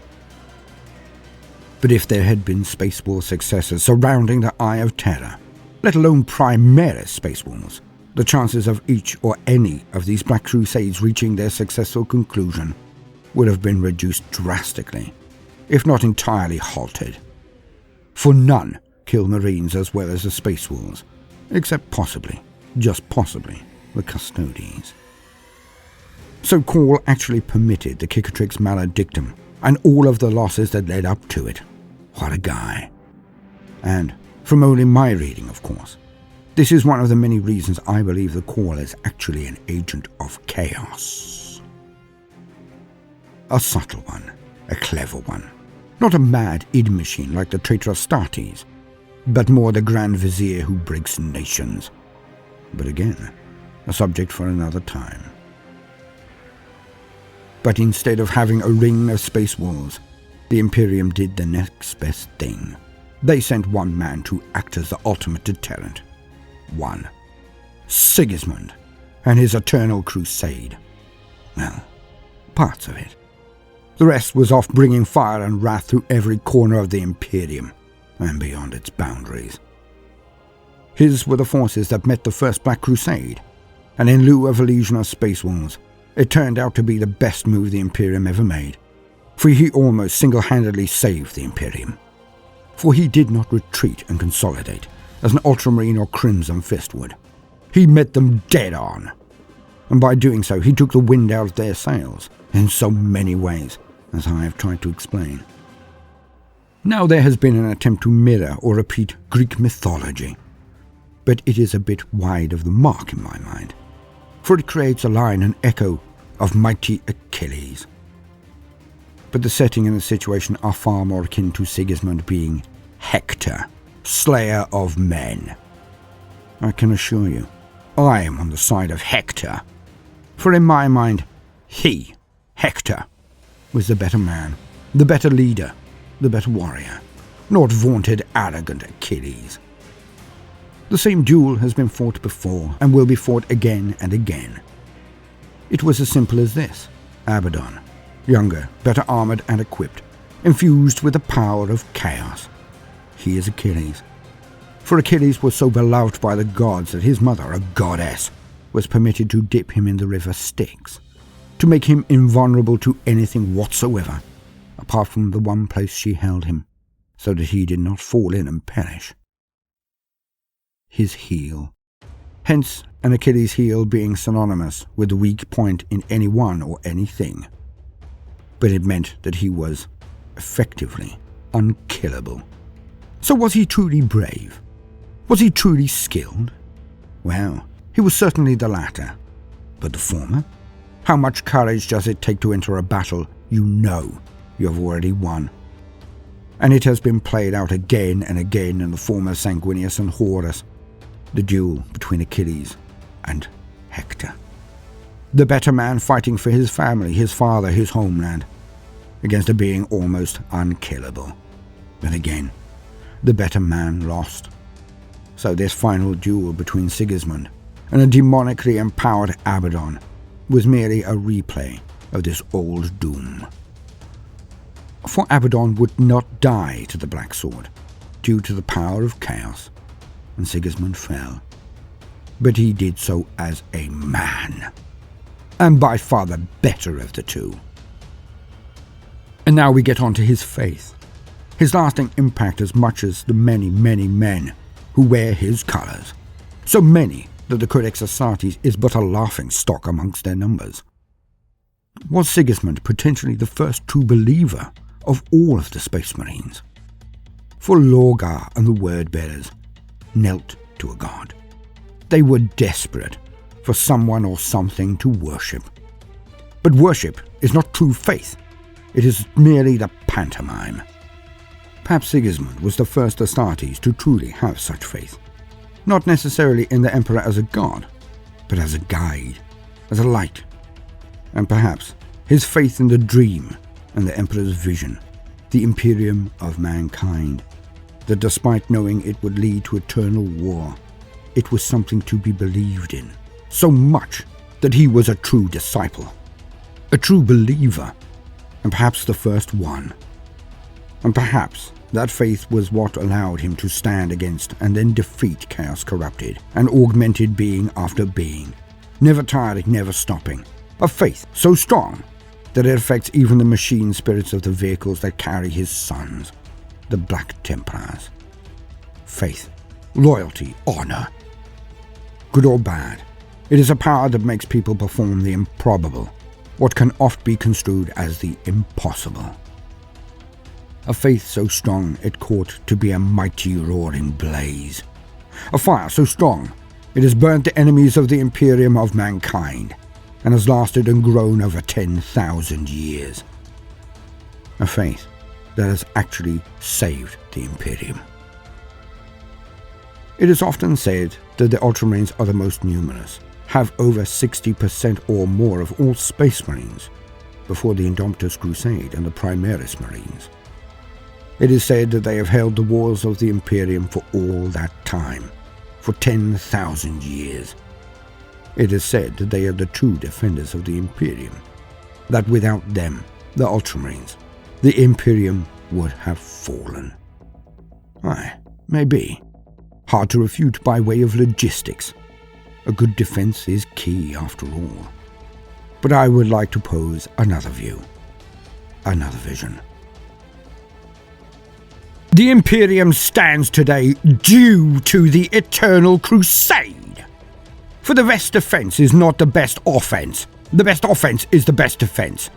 But if there had been Space War successors surrounding the Eye of Terror, let alone Primaris Space Wars, the chances of each or any of these Black Crusades reaching their successful conclusion would have been reduced drastically, if not entirely halted. For none kill Marines as well as the Space Wars, except possibly, just possibly, the Custodes. So Call actually permitted the Cicatrix Maledictum and all of the losses that led up to it. What a guy. And, from only my reading of course, this is one of the many reasons I believe the Call is actually an agent of chaos. A subtle one, a clever one. Not a mad id machine like the traitor Astartes, but more the Grand Vizier who breaks nations. But again, a subject for another time. But instead of having a ring of space walls, the Imperium did the next best thing. They sent one man to act as the ultimate deterrent. One. Sigismund and his eternal crusade. Well, parts of it. The rest was off bringing fire and wrath through every corner of the Imperium and beyond its boundaries. His were the forces that met the First Black Crusade, and in lieu of a legion of space wars, it turned out to be the best move the Imperium ever made, for he almost single-handedly saved the Imperium. For he did not retreat and consolidate, as an Ultramarine or Crimson Fist would. He met them dead on, and by doing so he took the wind out of their sails, in so many ways, as I have tried to explain. Now there has been an attempt to mirror or repeat Greek mythology, but it is a bit wide of the mark in my mind, for it creates a line and echo of mighty Achilles. But the setting and the situation are far more akin to Sigismund being Hector, slayer of men. I can assure you, I am on the side of Hector, for in my mind, he, Hector, was the better man, the better leader, the better warrior, not vaunted arrogant Achilles. The same duel has been fought before and will be fought again and again. It was as simple as this. Abaddon, younger, better armored and equipped, infused with the power of chaos. He is Achilles. For Achilles was so beloved by the gods that his mother, a goddess, was permitted to dip him in the river Styx, to make him invulnerable to anything whatsoever, apart from the one place she held him, so that he did not fall in and perish. His heel. Hence an Achilles' heel being synonymous with the weak point in anyone or anything. But it meant that he was, effectively, unkillable. So was he truly brave? Was he truly skilled? Well, he was certainly the latter. But the former? How much courage does it take to enter a battle you know you have already won? And it has been played out again and again in the former Sanguinius and Horus, the duel between Achilles and Hector. The better man fighting for his family, his father, his homeland, against a being almost unkillable. But again, the better man lost. So this final duel between Sigismund and a demonically empowered Abaddon was merely a replay of this old doom. For Abaddon would not die to the Black Sword due to the power of chaos, and Sigismund fell. But he did so as a man, and by far the better of the two. And now we get on to his faith, his lasting impact as much as the many, many men who wear his colours, so many that the Codex Astartes is but a laughing stock amongst their numbers. Was Sigismund potentially the first true believer of all of the Space Marines? For Lorgar and the Word-Bearers knelt to a god. They were desperate for someone or something to worship. But worship is not true faith. It is merely the pantomime. Perhaps Sigismund was the first Astartes to truly have such faith. Not necessarily in the Emperor as a god, but as a guide, as a light. And perhaps his faith in the dream and the Emperor's vision, the Imperium of mankind, that despite knowing it would lead to eternal war, it was something to be believed in, so much that he was a true disciple, a true believer, and perhaps the first one. And perhaps that faith was what allowed him to stand against and then defeat Chaos Corrupted and augmented being after being, never tiring, never stopping. A faith so strong that it affects even the machine spirits of the vehicles that carry his sons, the Black Templars. Faith, loyalty, honor. Good or bad, it is a power that makes people perform the improbable, what can oft be construed as the impossible. A faith so strong it caught to be a mighty roaring blaze. A fire so strong it has burnt the enemies of the Imperium of mankind, and has lasted and grown over 10,000 years. A faith that has actually saved the Imperium. It is often said that the Ultramarines are the most numerous, have over 60% or more of all Space Marines, before the Indomitus Crusade and the Primaris Marines. It is said that they have held the walls of the Imperium for all that time, for 10,000 years. It is said that they are the true defenders of the Imperium, that without them, the Ultramarines, the Imperium would have fallen. Aye, maybe. Hard to refute by way of logistics. A good defense is key after all. But I would like to pose another view, another vision. The Imperium stands today due to the Eternal Crusade. For the best defense is not the best offense. The best offense is the best defense.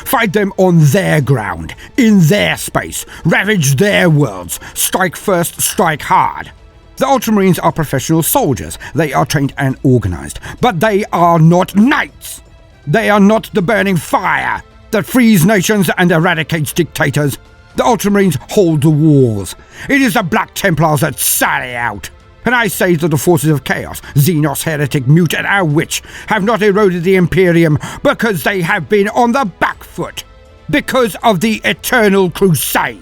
Fight them on their ground, in their space, ravage their worlds, strike first, strike hard. The Ultramarines are professional soldiers. They are trained and organized, but they are not knights. They are not the burning fire that frees nations and eradicates dictators. The Ultramarines hold the walls. It is the Black Templars that sally out. And I say that the forces of chaos, Xenos, Heretic, Mute, and our Witch, have not eroded the Imperium because they have been on the back foot, because of the Eternal Crusade.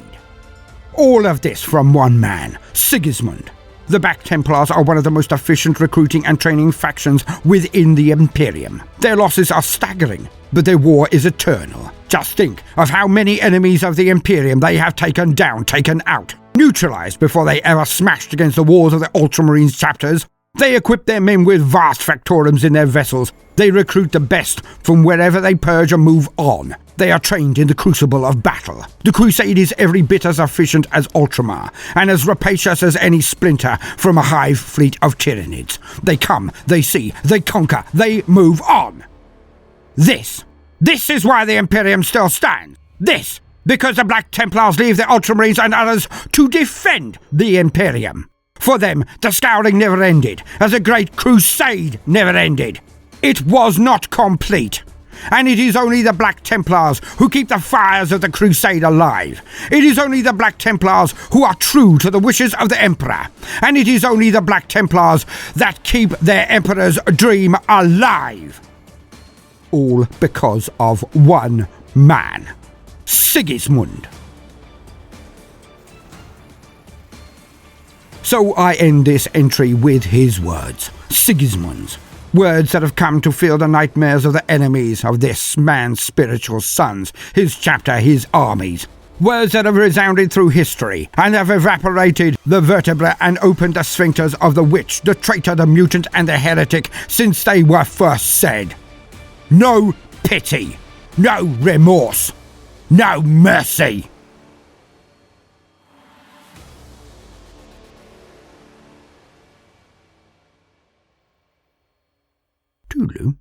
All of this from one man, Sigismund. The Black Templars are one of the most efficient recruiting and training factions within the Imperium. Their losses are staggering, but their war is eternal. Just think of how many enemies of the Imperium they have taken down, taken out, neutralized before they ever smashed against the walls of the Ultramarines chapters. They equip their men with vast factorums in their vessels. They recruit the best from wherever they purge and move on. They are trained in the crucible of battle. The Crusade is every bit as efficient as Ultramar, and as rapacious as any splinter from a hive fleet of Tyranids. They come, they see, they conquer, they move on. This is why the Imperium still stands. This Because the Black Templars leave the Ultramarines and others to defend the Imperium. For them, the scouring never ended, as the Great Crusade never ended. It was not complete. And it is only the Black Templars who keep the fires of the Crusade alive. It is only the Black Templars who are true to the wishes of the Emperor. And it is only the Black Templars that keep their Emperor's dream alive. All because of one man, Sigismund. So I end this entry with his words, Sigismund's. Words that have come to fill the nightmares of the enemies of this man's spiritual sons, his chapter, his armies. Words that have resounded through history and have evaporated the vertebrae and opened the sphincters of the witch, the traitor, the mutant, and the heretic since they were first said. No pity, no remorse, no mercy. Tulu.